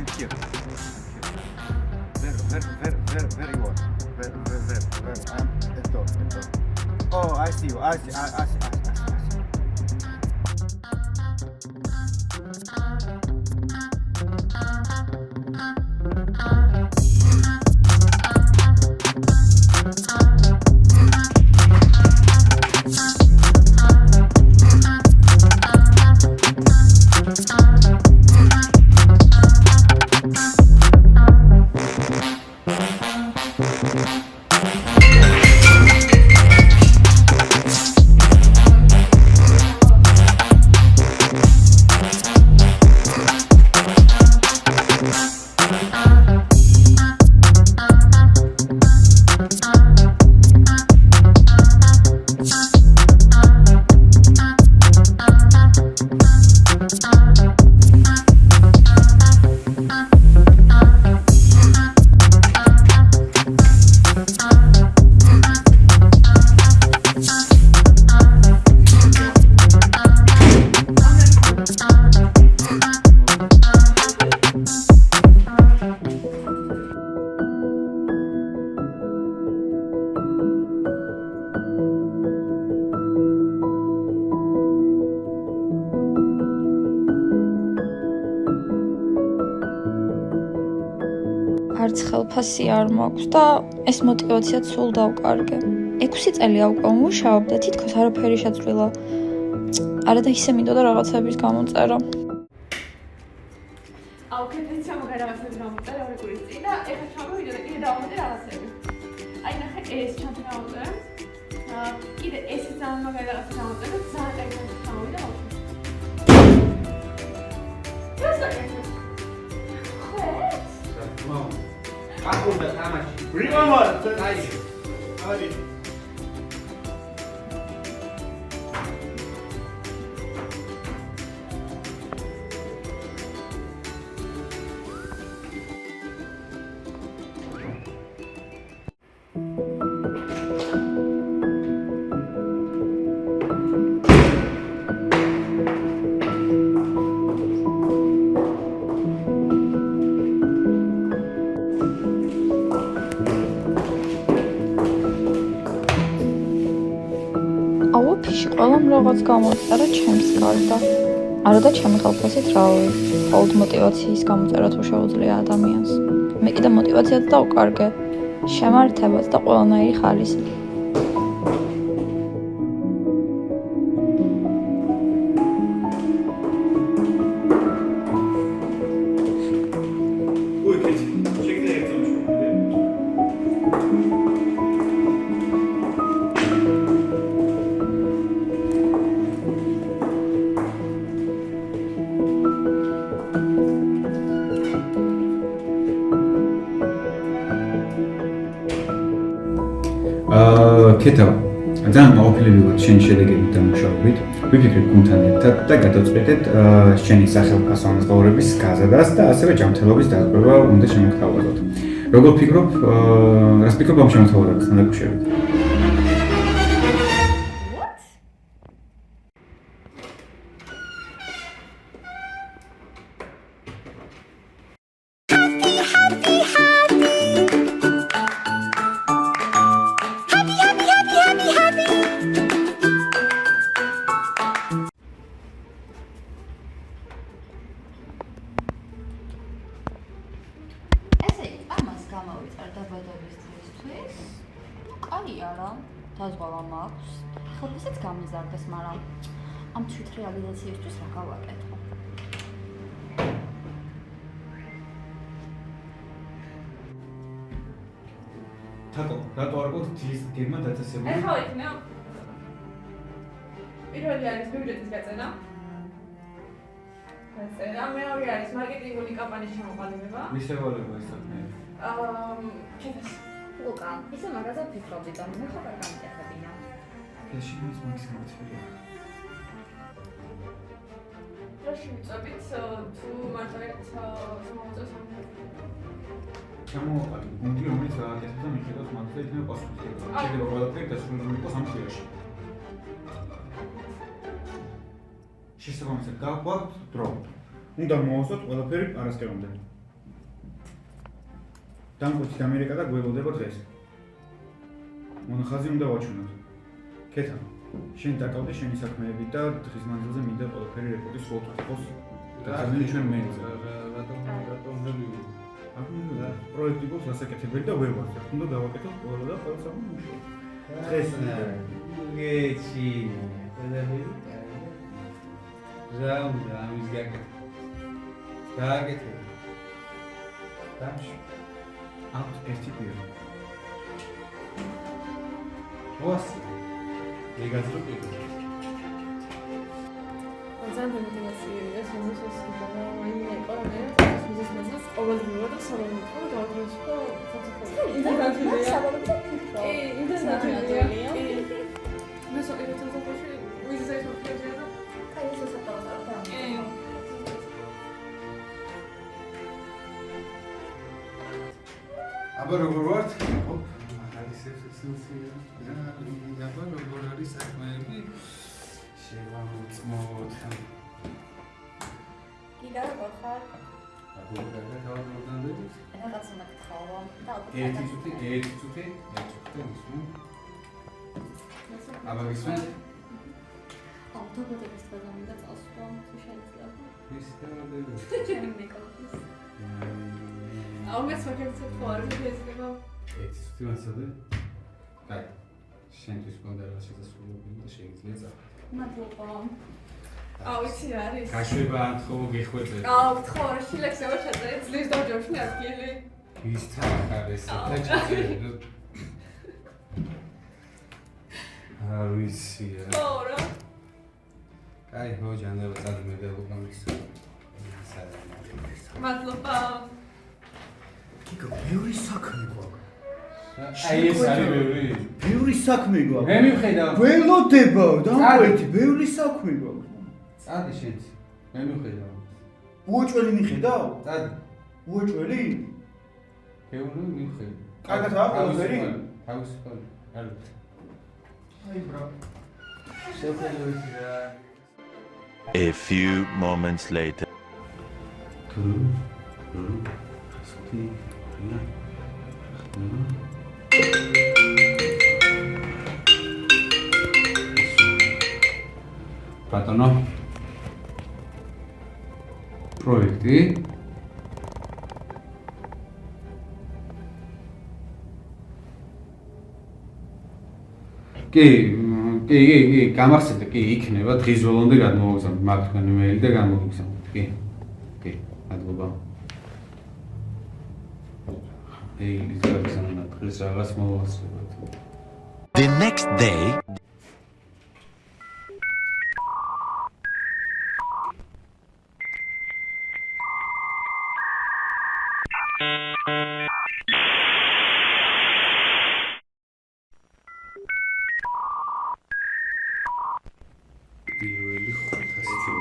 I'm here. Very well. Very. I'm at the door. Oh, I see you. I see. არც ხელფასი არ მაქვს და ეს мотивაციაც სულ დავკარგე. 6 წელი უკვე ვმუშაობ და თითქოს არაფერი შეცვლილა. არა და ისე მინდოდა რაღაცების გამოწერა. აუქეთეთ ჩამოგა რაღაცები გამოწერა ორი კვირის წინ და ეხლა ჩამოვიდა და კიდე დავამატე რაღაცები. აი ნახე ეს ჩამოვიდა. კიდე ესეც ამაგა რაღაცა გამოწერა და ძალიან კაი ჩამოვიდა. Акуба тамаши. Remember. Али. აუ ფიში ყველამ რაღაც გამოწერა ჩემს გარდა. არა და ჩემი ხელფასით რავი. მხოლოდ мотивაციის გამოწერა თუ შეუძლია ადამიანს. მე კიდე мотивაციაც დავკარგე. შემართებაც და ყველანაირი ხალისი. ქეთა, ძალიან მაყოფილები ვართ შენი შედეგებით და მუშაობით. ვიფიქრეთ გუნდთან ერთად და გადავწყვეტეთ შენი სახელმწიფო მოგზაურობის გაზადას და ასევე ჯანმრთელობის დაზღვევა უნდა შემოგთავაზოთ. როგორ ფიქრობ, რას ფიქრობ ამ შემოგთავაზებასთან დაკავშირებით? დაზღვევა მაქვს. ხელფასიც გამიზარდეს, მაგრამ ამ თვით რეალიზაციისთვის რა გავაკეთო? თაკო, რატო არ გქონთ ძილის გეგმა დაწესებული? ეხლა იქნა. პირველი არის ბიუჯეტის გაწენა. მეორე არის მარკეტინგული კამპანიის ჩამოყალიბება. მისევალება ეს საქმე. ქეთას ლუკა, ისე მაგაზე ვფიქრობდი და მე ხარ გამიახებინა. ეს ის მაგის გამოცხადია. რაში ვიწებით თუ მარტო ერთ სამოწელს ჩამოყალიბ გუნდი რომელიც გააკეთებს და მიხედავს მაგას და იქნება პასუხისმგებელი. შეიძლება ყველაფერი დასრულებული იყოს ამ თვეში. შესაბამისად, გაგვაქვს დრო. უნდა მოვასწროთ ყველაფერი არასკერამდე. დამკვეთი ამერიკა და გველოდება დღეს. მონახაზი უნდა ვაჩვენოთ. ქეთა, შენ დაკავდე შენი საქმეებით და დღის მანძილზე მინდა ყველაფერი რეპორტი სულ თქოს. გაგზავნილი ჩვენ მეილზე. რატომ ნებივი? აბა, პროექტი გვაქვს გასაკეთებელი და ვერ ვართ. უნდა დავაკეთოთ ყველა და ყველა სამუშაო. დღეს გეჩი. ზაუნდა ამის გაკეთე. გააკეთე. დამში. აქვს ერთი პირი. ვასი. ეგაზრო პირი. ძალიან მოტივაციაა შემოსოს და მაინე ყველანაირ მიზეს მასას ყოველდღიურად და საბოლოოდ გავაკეთო ფოტოები. ინტერნეტია. ინტერნეტია. მე სოციალურ媒体ვიზიტებს ვქედი და აი ეს საკავასა. აბა როგორ ვართ? ოპ, არის ეს სენსია. აბა როგორ არის საქმეები? შევამოწმოთ. კიდევ ხარ? აბა რა გავაკეთე? რაღაცა მეკითხავა და ერთი წუთი. აბა გისმენთ? ავტობუსის გადამი და წასვლა თუ შეიძლება. ის დავდები. ჩემი მეკონის. აუგეს ვაკეთებ ფორმი შეიძლება. ერთი წუთი მასადე. კაი. შენთვის მოდა რა შესაძლებელი და შეიძლება წავა. მადლობა. აუ იცი რა არის? გაშვება ანთხო გეხვეწე. აუ გთხოვ რა შილექსება ჩაწერე ძლივს დავჯავშნი ადგილი. ის თან არის და ჩაწერე. არ ვიცი რა. ხო რა. კაი, ხო ჯანდება წადი მე დავუყამის. მადლობა. კიკო, ბევრი საქმე გვაქვს. აი ეს არის ბევრი. ბევრი საქმე გვაქვს. მე მივხედავ. გველოდება, დამკვეთი, ბევრი საქმე გვაქვს. წადი შენც. მე მივხედავ. უოჭველი მიხედავ? წადი. უოჭველი? გეუბნები მივხედავ. კარგად აქვს ყველაფერი? თავისუფალი. არ აი ბრა. შეფერდოდი რა. A few moments later. Πατωνό. Projekti. კი, გამახსენდა, კი, იქნება დღის ბოლომდე გადმოვაგზავნოთ მაგ იმეილი და გამოგიგზავნოთ. კი, მადლობა. ის გაგზავნა დღეს რაღაც მოვასწრებთ. The next day. პირველი 500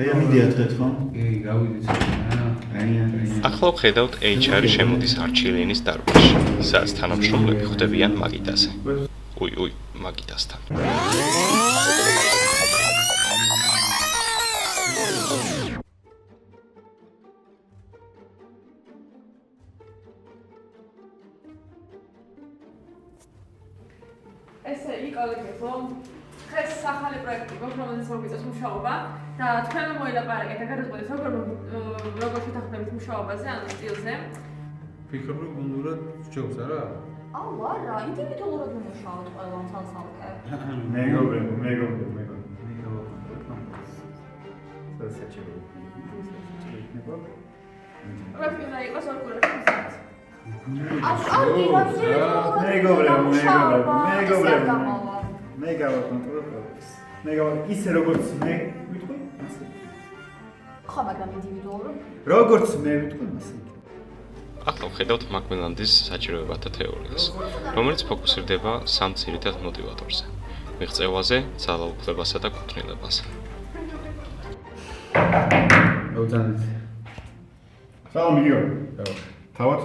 აი ამიდიათ ხო? კი, გავიდეთ. ახლა ვხედავთ HR შემოდის არჩილინის დარბაზში, სადაც თანამშრომლები ხვდებიან მაგიდაზე. უი, მაგიდასთან. ესე იგი კოლეგებო, დღეს ახალი პროექტი გვაქვს, რომელზეც მოგვიწევს მუშაობა და თქვენ მოილაპარაკეთ და გადაწყვეტეთ როგორ შეთანხმდებით მუშაობაზე, ანუ სტილზე. ფიქრობ რომ გუნდურად სჯობს არა? აუ არა, ინდივიდუალურად ვიმუშაოთ ყველა თალსალკე. მეგობრებო. საჩერო. პროექტი უნდა იყოს ორ კვირაში მზად. მე გავაკონტროლებ. მე ისე როგორც მე ვიტყვი, ასე. ხო, მაგრამ ინდივიდუალურად. როგორც მე ვიტყვი, ასე. ახლა ვხედავთ მაკმილანდის საჭიროებათა თეორიას, რომელიც ფოკუსირდება სამ ძირითად მოტივატორზე: მიღწევაზე, ძალაუფლებასა და კუთვნილებაზე. მოგზავნეთ. სალამი გიორგი. თავად?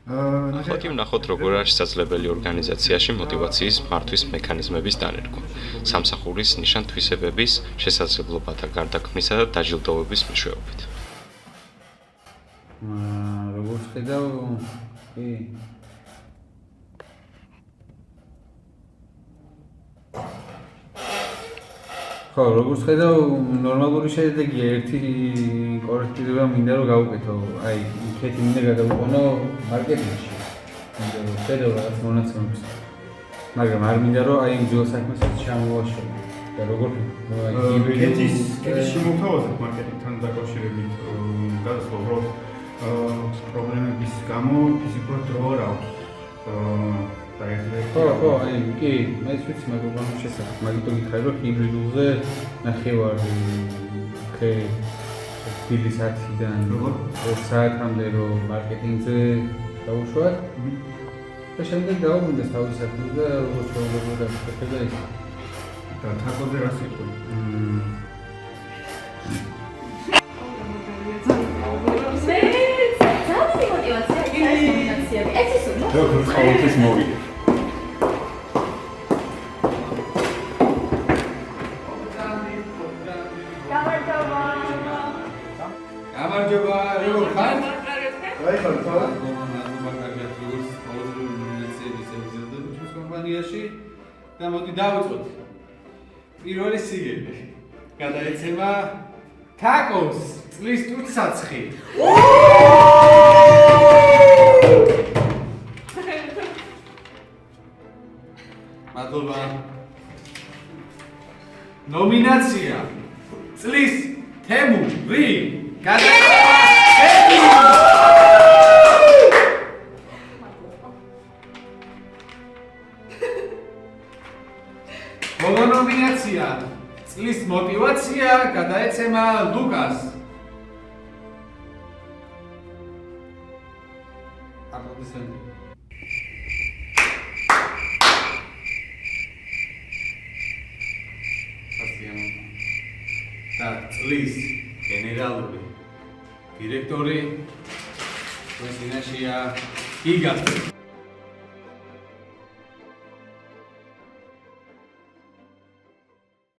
ახლა კი ვნახოთ, როგორ არის შესაძლებელი ორგანიზაციაში мотиваციის მართვის მექანიზმების დანერგვა, სამსახურის ნიშან-თვისებების, შესაძლებლობათა გარდაქმნისა და დაჯილდოვების მეშვეობით. როგორც ხედავ, კი. ხო, როგორც ხედავ, ნორმალური შედეგია ერთი კორექტირება მინდა რომ გავუკეთო, აი, იქეთი მინდა გადავიყვანო მარკეტინგში. მინდა რომ ხედავ რაღაც მონაცემებს. მაგრამ არ მინდა რომ აი ძველ საქმესაც ჩამოვაშორო. და როგორ კეთის შემოთავაზებ მარკეტინგთან დაკავშირებით გადასვლა უბრალოდ პრობლემების გამო ფიზიკურად დრო არ აქვს. ხო, აი, კი, მე ვიცი მაგრამ შესაძლოა. მაგითო გითხარი რომ ჰიბრიდულზე ნახევარი ხე დილის 10-დან 2 საათამდე რომ მარკეტინგზე დავუშვათ. და შემდეგ დავუბრუნდეს თავის საქმეს და როგორც შეუძლებლობა და ის და თაკოზე რა სიტყვი? როგორ ყოველთვის მოვიდე. გამარჯობა, როგორ ხარ? აი ხარ თავი? კომპანიაში და მოდი დავიწყოთ. პირველი სიგელი. გადაეცემა თაკოს წლის ტურცაცხი. მადლობა. ნომინაცია წლის თემური გადაეცემა ბოლო ნომინაცია წლის мотиваცია გადაეცემა ლუკას. აპლოდისმენტი. და წლის გენერალური დირექტორი ჩვენს დინაშია გიგა.